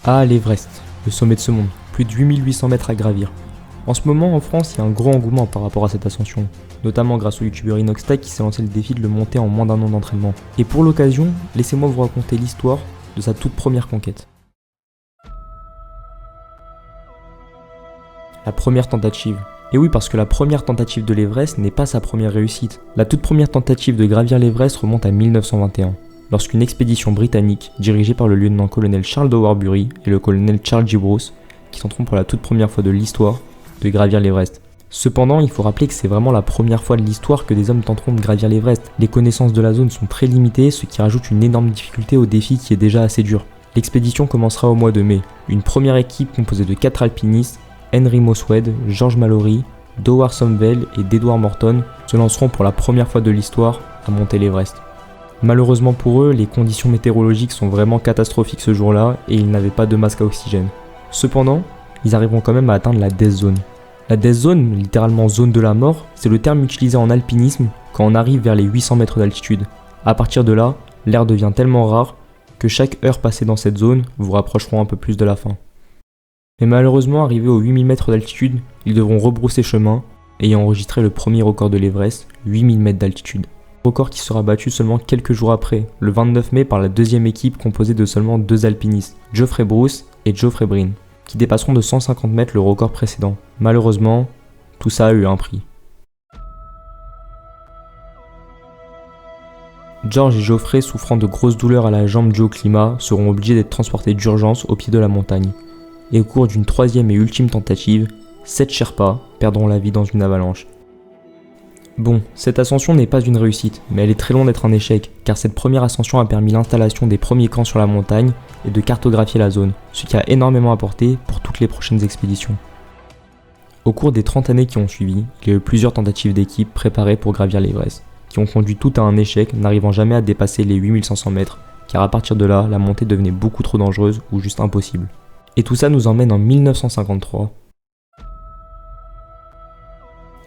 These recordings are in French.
Ah, l'Everest, le sommet de ce monde, plus de 8800 mètres à gravir. En ce moment, en France, il y a un gros engouement par rapport à cette ascension, notamment grâce au youtubeur Inoxtag qui s'est lancé le défi de le monter en moins d'un an d'entraînement. Et pour l'occasion, laissez-moi vous raconter l'histoire de sa toute première conquête. La première tentative. Et oui, parce que la première tentative de l'Everest n'est pas sa première réussite. La toute première tentative de gravir l'Everest remonte à 1921. Lorsqu'une expédition britannique, dirigée par le lieutenant-colonel Charles de Warbury et le colonel Charles G. Bruce, qui tenteront pour la toute première fois de l'histoire de gravir l'Everest. Cependant, il faut rappeler que c'est vraiment la première fois de l'histoire que des hommes tenteront de gravir l'Everest. Les connaissances de la zone sont très limitées, ce qui rajoute une énorme difficulté au défi qui est déjà assez dur. L'expédition commencera au mois de mai. Une première équipe composée de 4 alpinistes, Henry Moswed, George Mallory, Dowar Somvell et d'Edward Morton, se lanceront pour la première fois de l'histoire à monter l'Everest. Malheureusement pour eux, les conditions météorologiques sont vraiment catastrophiques ce jour-là et ils n'avaient pas de masque à oxygène. Cependant, ils arriveront quand même à atteindre la Death Zone. La Death Zone, littéralement zone de la mort, c'est le terme utilisé en alpinisme quand on arrive vers les 800 mètres d'altitude. À partir de là, l'air devient tellement rare que chaque heure passée dans cette zone vous rapprocheront un peu plus de la fin. Mais malheureusement, arrivés aux 8000 mètres d'altitude, ils devront rebrousser chemin, ayant enregistré le premier record de l'Everest, 8000 mètres d'altitude. Record qui sera battu seulement quelques jours après, le 29 mai par la deuxième équipe composée de seulement 2 alpinistes, Geoffrey Bruce et Geoffrey Breen, qui dépasseront de 150 mètres le record précédent. Malheureusement, tout ça a eu un prix. George et Geoffrey, souffrant de grosses douleurs à la jambe dues au climat, seront obligés d'être transportés d'urgence au pied de la montagne. Et au cours d'une troisième et ultime tentative, 7 Sherpas perdront la vie dans une avalanche. Bon, cette ascension n'est pas une réussite, mais elle est très loin d'être un échec, car cette première ascension a permis l'installation des premiers camps sur la montagne et de cartographier la zone, ce qui a énormément apporté pour toutes les prochaines expéditions. Au cours des 30 années qui ont suivi, il y a eu plusieurs tentatives d'équipes préparées pour gravir l'Everest, qui ont conduit toutes à un échec, n'arrivant jamais à dépasser les 8500 mètres, car à partir de là, la montée devenait beaucoup trop dangereuse ou juste impossible. Et tout ça nous emmène en 1953.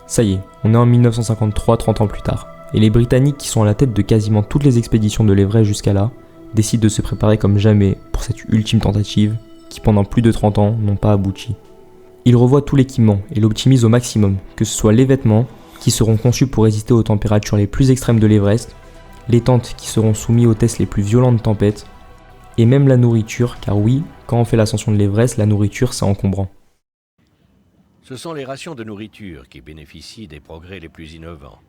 Ça y est, on est en 1953, 30 ans plus tard, et les Britanniques qui sont à la tête de quasiment toutes les expéditions de l'Everest jusqu'à là, décident de se préparer comme jamais pour cette ultime tentative, qui pendant plus de 30 ans n'ont pas abouti. Ils revoient tout l'équipement et l'optimisent au maximum, que ce soit les vêtements, qui seront conçus pour résister aux températures les plus extrêmes de l'Everest, les tentes qui seront soumises aux tests les plus violents de tempête, et même la nourriture, car oui, quand on fait l'ascension de l'Everest, la nourriture c'est encombrant. Ce sont les rations de nourriture qui bénéficient des progrès les plus innovants.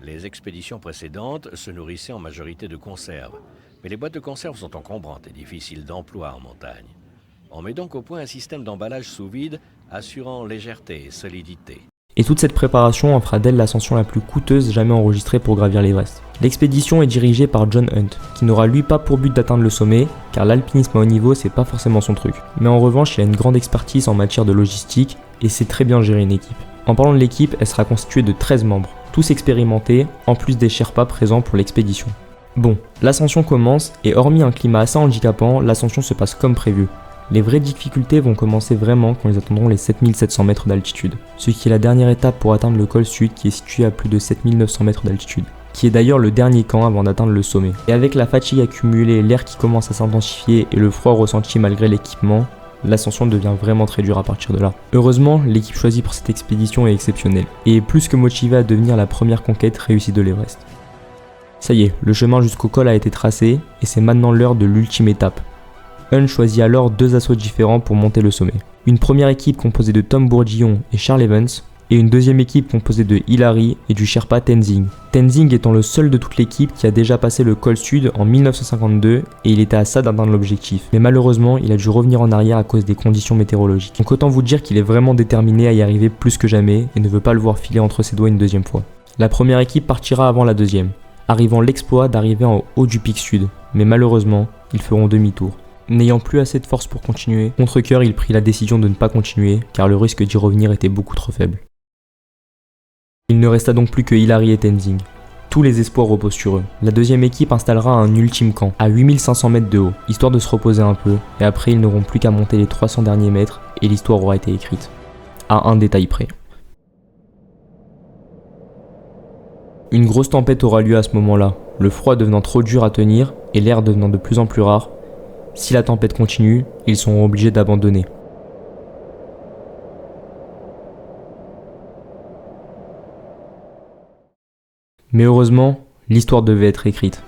Les expéditions précédentes se nourrissaient en majorité de conserves, mais les boîtes de conserve sont encombrantes et difficiles d'emploi en montagne. On met donc au point un système d'emballage sous vide assurant légèreté et solidité. Et toute cette préparation en fera d'elle l'ascension la plus coûteuse jamais enregistrée pour gravir l'Everest. L'expédition est dirigée par John Hunt, qui n'aura lui pas pour but d'atteindre le sommet, car l'alpinisme à haut niveau c'est pas forcément son truc. Mais en revanche, il a une grande expertise en matière de logistique et sait très bien gérer une équipe. En parlant de l'équipe, elle sera constituée de 13 membres, tous expérimentés, en plus des Sherpas présents pour l'expédition. Bon, l'ascension commence et hormis un climat assez handicapant, l'ascension se passe comme prévu. Les vraies difficultés vont commencer vraiment quand ils atteindront les 7700 mètres d'altitude, ce qui est la dernière étape pour atteindre le col sud qui est situé à plus de 7900 mètres d'altitude, qui est d'ailleurs le dernier camp avant d'atteindre le sommet. Et avec la fatigue accumulée, l'air qui commence à s'intensifier et le froid ressenti malgré l'équipement, l'ascension devient vraiment très dure à partir de là. Heureusement, l'équipe choisie pour cette expédition est exceptionnelle, et est plus que motivée à devenir la première conquête réussie de l'Everest. Ça y est, le chemin jusqu'au col a été tracé, et c'est maintenant l'heure de l'ultime étape. Hunt choisit alors 2 assauts différents pour monter le sommet. Une première équipe composée de Tom Bourguignon et Charles Evans, et une deuxième équipe composée de Hillary et du Sherpa Tenzing. Tenzing étant le seul de toute l'équipe qui a déjà passé le col sud en 1952 et il était à ça d'atteindre l'objectif. Mais malheureusement, il a dû revenir en arrière à cause des conditions météorologiques. Donc autant vous dire qu'il est vraiment déterminé à y arriver plus que jamais et ne veut pas le voir filer entre ses doigts une deuxième fois. La première équipe partira avant la deuxième, arrivant l'exploit d'arriver en haut du pic sud, mais malheureusement, ils feront demi-tour. N'ayant plus assez de force pour continuer, contre cœur il prit la décision de ne pas continuer car le risque d'y revenir était beaucoup trop faible. Il ne resta donc plus que Hillary et Tenzing. Tous les espoirs reposent sur eux. La deuxième équipe installera un ultime camp, à 8500 mètres de haut, histoire de se reposer un peu, et après ils n'auront plus qu'à monter les 300 derniers mètres, et l'histoire aura été écrite. À un détail près. Une grosse tempête aura lieu à ce moment-là, le froid devenant trop dur à tenir, et l'air devenant de plus en plus rare, Si la tempête continue, ils seront obligés d'abandonner. Mais heureusement, l'histoire devait être écrite.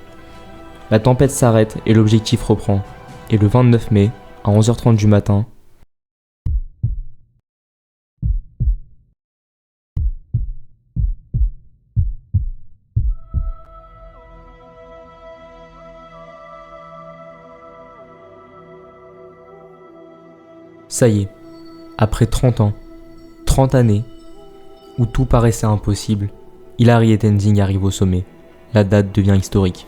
La tempête s'arrête et l'objectif reprend. Et le 29 mai, à 11h30 du matin, ça y est, après 30 ans, 30 années, où tout paraissait impossible, Hillary et Tenzing arrivent au sommet. La date devient historique.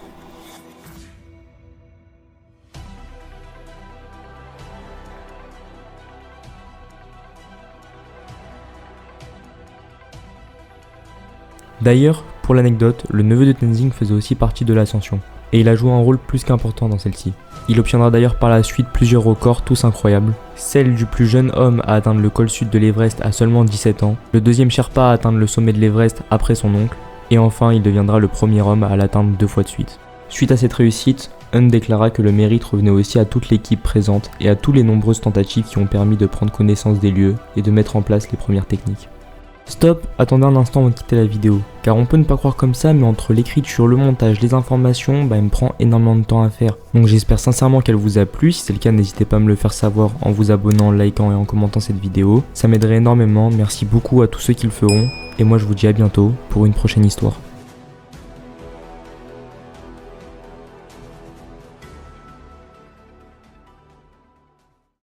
D'ailleurs, pour l'anecdote, le neveu de Tenzing faisait aussi partie de l'ascension, et il a joué un rôle plus qu'important dans celle-ci. Il obtiendra d'ailleurs par la suite plusieurs records tous incroyables. Celle du plus jeune homme à atteindre le col sud de l'Everest à seulement 17 ans, le deuxième Sherpa à atteindre le sommet de l'Everest après son oncle, et enfin il deviendra le premier homme à l'atteindre 2 fois de suite. Suite à cette réussite, Hunt déclara que le mérite revenait aussi à toute l'équipe présente et à toutes les nombreuses tentatives qui ont permis de prendre connaissance des lieux et de mettre en place les premières techniques. Stop, attendez un instant avant de quitter la vidéo, car on peut ne pas croire comme ça, mais entre l'écriture, le montage, les informations, il me prend énormément de temps à faire. Donc j'espère sincèrement qu'elle vous a plu, si c'est le cas n'hésitez pas à me le faire savoir en vous abonnant, en likant et en commentant cette vidéo. Ça m'aiderait énormément, merci beaucoup à tous ceux qui le feront, et moi je vous dis à bientôt pour une prochaine histoire.